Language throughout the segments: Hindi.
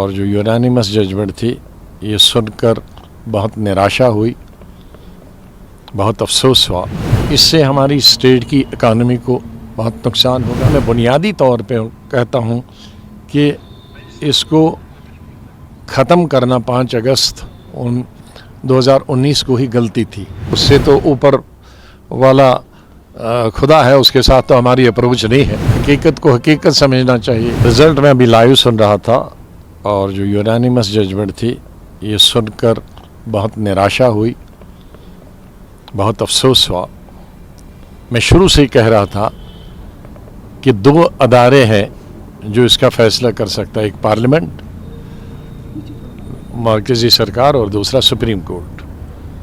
और जो यूनानिमस जजमेंट थी ये सुनकर बहुत निराशा हुई, बहुत अफसोस हुआ। इससे हमारी स्टेट की इकानमी को बहुत नुकसान होगा। मैं बुनियादी तौर पे कहता हूँ कि इसको ख़त्म करना 5 अगस्त 2019 को ही गलती थी। उससे तो ऊपर वाला खुदा है, उसके साथ तो हमारी अप्रोच नहीं है। हकीकत को हकीकत समझना चाहिए। रिज़ल्ट में अभी लाइव सुन रहा था और जो यूनानिमस जजमेंट थी ये सुनकर बहुत निराशा हुई, बहुत अफसोस हुआ। मैं शुरू से ही कह रहा था कि 2 अदारे हैं जो इसका फैसला कर सकता है, एक पार्लियामेंट, मरकज़ी सरकार, और दूसरा सुप्रीम कोर्ट।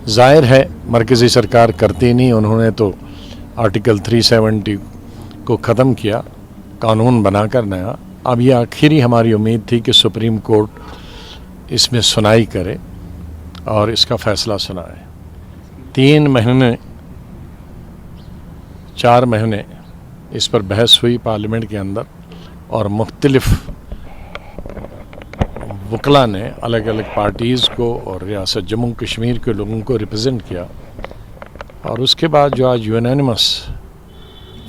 जाहिर है मरकज़ी सरकार करती नहीं, उन्होंने तो आर्टिकल 370 को ख़त्म किया, कानून बनाकर नया। अब ये आखिरी हमारी उम्मीद थी कि सुप्रीम कोर्ट इसमें सुनाई करे और इसका फ़ैसला सुनाए। 3 महीने 4 महीने इस पर बहस हुई पार्लियामेंट के अंदर और मुख्तलिफ वकला ने अलग अलग पार्टीज़ को और रियासत जम्मू कश्मीर के लोगों को रिप्रेजेंट किया। और उसके बाद जो आज यूनानिमस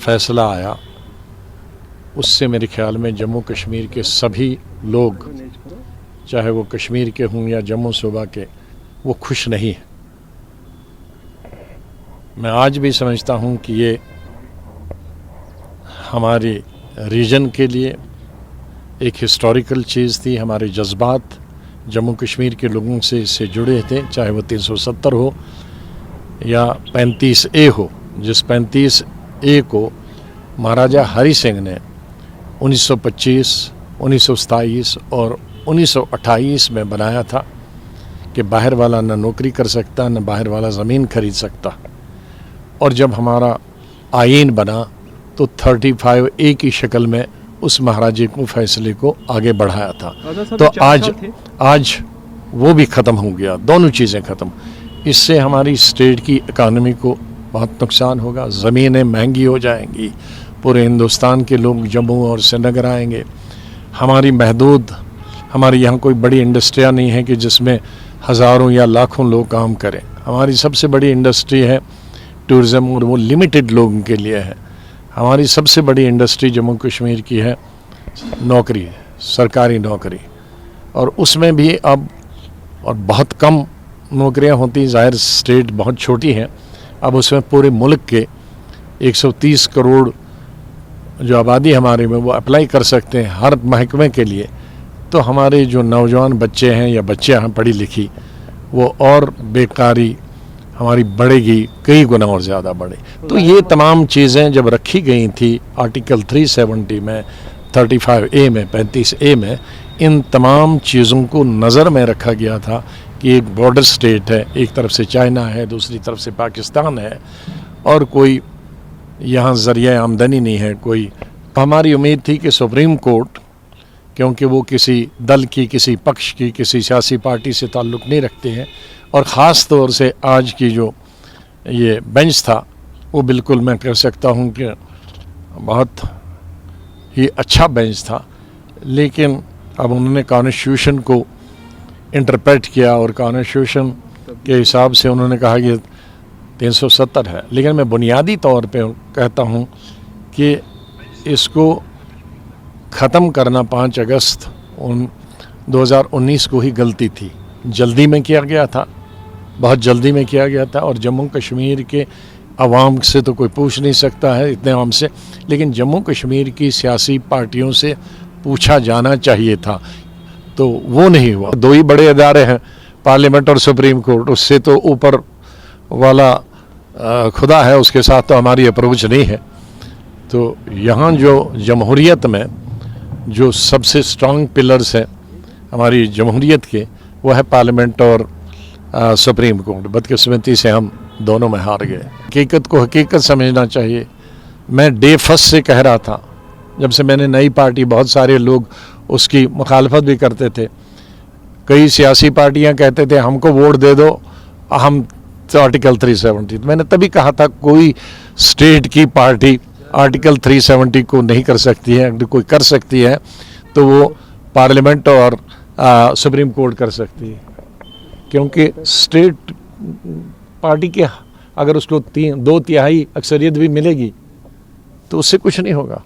फैसला आया उससे मेरे ख्याल में जम्मू कश्मीर के सभी लोग, चाहे वो कश्मीर के हों या जम्मू सूबा के, वो खुश नहीं हैं। मैं आज भी समझता हूँ कि ये हमारे रीजन के लिए एक हिस्टोरिकल चीज़ थी। हमारे जज्बात जम्मू कश्मीर के लोगों से इससे जुड़े थे, चाहे वो 370 हो या 35A हो। जिस 35A को महाराजा हरि सिंह ने 1925, 1927 और 1928 में बनाया था कि बाहर वाला न नौकरी कर सकता, न बाहर वाला ज़मीन खरीद सकता। और जब हमारा आईन बना तो 35A की शक्ल में उस महाराजे को फैसले को आगे बढ़ाया था। तो आज वो भी ख़त्म हो गया, दोनों चीज़ें ख़त्म। इससे हमारी स्टेट की इकानमी को बहुत नुकसान होगा, ज़मीनें महंगी हो जाएंगी, पूरे हिंदुस्तान के लोग जम्मू और श्रीनगर आएंगे। हमारी यहाँ कोई बड़ी इंडस्ट्रियाँ नहीं है कि जिसमें हज़ारों या लाखों लोग काम करें। हमारी सबसे बड़ी इंडस्ट्री है टूरिज़्म और वो लिमिटेड लोगों के लिए है। हमारी सबसे बड़ी इंडस्ट्री जम्मू कश्मीर की है नौकरी, सरकारी नौकरी, और उसमें भी अब और बहुत कम नौकरियां होती। ज़ाहिर स्टेट बहुत छोटी है, अब उसमें पूरे मुल्क के 130 करोड़ जो आबादी हमारे में वो अप्लाई कर सकते हैं हर महकमे के लिए। तो हमारे जो नौजवान बच्चे हैं या बच्चियां हैं पढ़ी लिखी, वो और बेकारी हमारी बढ़ेगी, कई गुना और ज़्यादा बढ़े। तो ये तमाम चीज़ें जब रखी गई थी आर्टिकल 370 में, 35A में, 35A में, इन तमाम चीज़ों को नज़र में रखा गया था कि एक बॉर्डर स्टेट है, एक तरफ से चाइना है, दूसरी तरफ से पाकिस्तान है, और कोई यहाँ ज़रिया आमदनी नहीं है कोई। हमारी उम्मीद थी कि सुप्रीम कोर्ट, क्योंकि वो किसी दल की, किसी पक्ष की, किसी सियासी पार्टी से ताल्लुक़ नहीं रखते हैं, और ख़ास तौर से आज की जो ये बेंच था वो बिल्कुल मैं कह सकता हूँ कि बहुत ही अच्छा बेंच था। लेकिन अब उन्होंने कॉन्स्टिट्यूशन को इंटरप्रेट किया और कॉन्स्टिट्यूशन के हिसाब से उन्होंने कहा कि 370 है। लेकिन मैं बुनियादी तौर पे कहता हूँ कि इसको ख़त्म करना 5 अगस्त 2019 को ही गलती थी। जल्दी में किया गया था, बहुत जल्दी में किया गया था, और जम्मू कश्मीर के अवाम से तो कोई पूछ नहीं सकता है इतने आम से, लेकिन जम्मू कश्मीर की सियासी पार्टियों से पूछा जाना चाहिए था, तो वो नहीं हुआ। 2 ही बड़े अदारे हैं, पार्लियामेंट और सुप्रीम कोर्ट, उससे तो ऊपर वाला खुदा है, उसके साथ तो हमारी अप्रोच नहीं है। तो यहाँ जो जमहूरियत में जो सबसे स्ट्रॉन्ग पिलर्स हैं हमारी जमहूरियत के, वो है पार्लियामेंट और सुप्रीम कोर्ट। बदकिस्मती से हम दोनों में हार गए। हकीकत को हकीकत समझना चाहिए। मैं डे फर्स्ट से कह रहा था, जब से मैंने नई पार्टी, बहुत सारे लोग उसकी मुखालफत भी करते थे। कई सियासी पार्टियां कहते थे हमको वोट दे दो, हम तो आर्टिकल 370। मैंने तभी कहा था कोई स्टेट की पार्टी आर्टिकल 370 को नहीं कर सकती है। अगर कोई कर सकती है तो वो पार्लियामेंट और सुप्रीम कोर्ट कर सकती है, क्योंकि स्टेट पार्टी के अगर उसको 2/3 अक्सरियत भी मिलेगी तो उससे कुछ नहीं होगा।